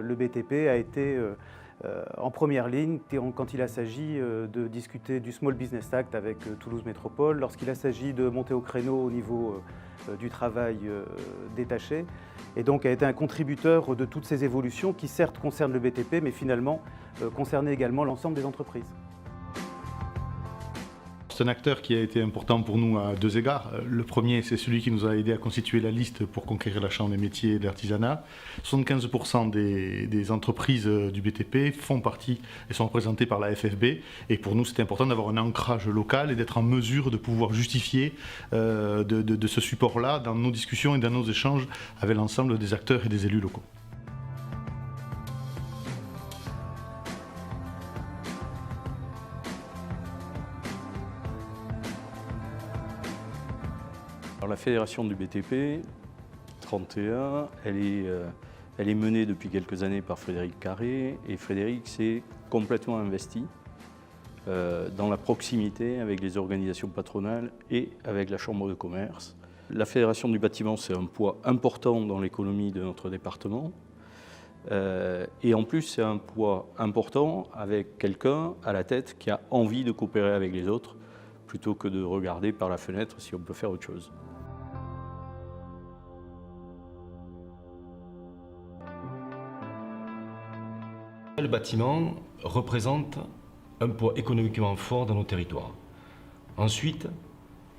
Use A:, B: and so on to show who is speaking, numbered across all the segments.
A: Le BTP a été en première ligne quand il a s'agi de discuter du Small Business Act avec Toulouse Métropole, lorsqu'il a s'agi de monter au créneau au niveau du travail détaché, et donc a été un contributeur de toutes ces évolutions qui certes concernent le BTP, mais finalement concernaient également l'ensemble des entreprises.
B: C'est un acteur qui a été important pour nous à deux égards. Le premier, c'est celui qui nous a aidé à constituer la liste pour conquérir la Chambre des métiers et de l'artisanat. 75% des entreprises du BTP font partie et sont représentées par la FFB. Et pour nous, c'était important d'avoir un ancrage local et d'être en mesure de pouvoir justifier de ce support-là dans nos discussions et dans nos échanges avec l'ensemble des acteurs et des élus locaux.
C: Alors, la fédération du BTP 31, elle est menée depuis quelques années par Frédéric Carré, et Frédéric s'est complètement investi dans la proximité avec les organisations patronales et avec la Chambre de commerce. La fédération du bâtiment, c'est un poids important dans l'économie de notre département, et en plus c'est un poids important avec quelqu'un à la tête qui a envie de coopérer avec les autres plutôt que de regarder par la fenêtre si on peut faire autre chose.
D: Le bâtiment représente un poids économiquement fort dans nos territoires. Ensuite,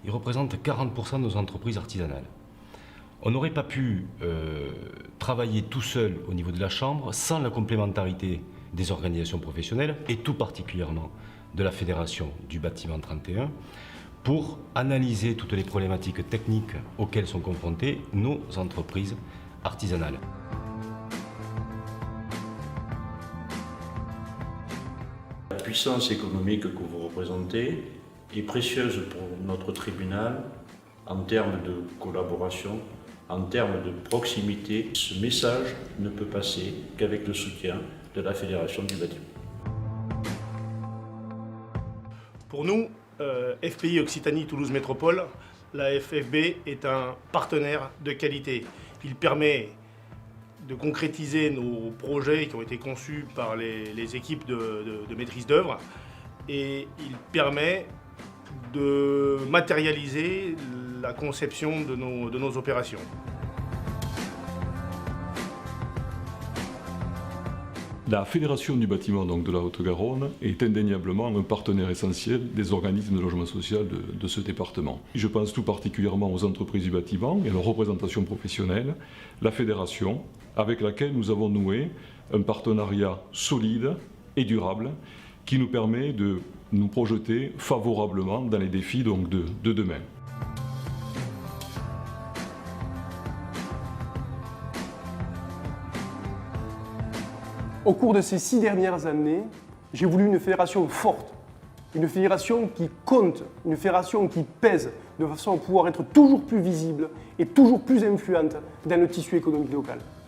D: il représente 40% de nos entreprises artisanales. On n'aurait pas pu travailler tout seul au niveau de la Chambre sans la complémentarité des organisations professionnelles et tout particulièrement de la Fédération du bâtiment 31 pour analyser toutes les problématiques techniques auxquelles sont confrontées nos entreprises artisanales.
E: La puissance économique que vous représentez est précieuse pour notre tribunal en termes de collaboration, en termes de proximité. Ce message ne peut passer qu'avec le soutien de la Fédération du bâtiment.
F: Pour nous, FPI Occitanie Toulouse Métropole, la FFB est un partenaire de qualité. Il permet de concrétiser nos projets qui ont été conçus par les équipes de maîtrise d'œuvre, et il permet de matérialiser la conception de nos opérations.
G: La Fédération du bâtiment de la Haute-Garonne est indéniablement un partenaire essentiel des organismes de logement social de ce département. Je pense tout particulièrement aux entreprises du bâtiment et leur représentation professionnelle, la Fédération, avec laquelle nous avons noué un partenariat solide et durable qui nous permet de nous projeter favorablement dans les défis de demain.
H: Au cours de ces 6 dernières années, j'ai voulu une fédération forte, une fédération qui compte, une fédération qui pèse, de façon à pouvoir être toujours plus visible et toujours plus influente dans le tissu économique local.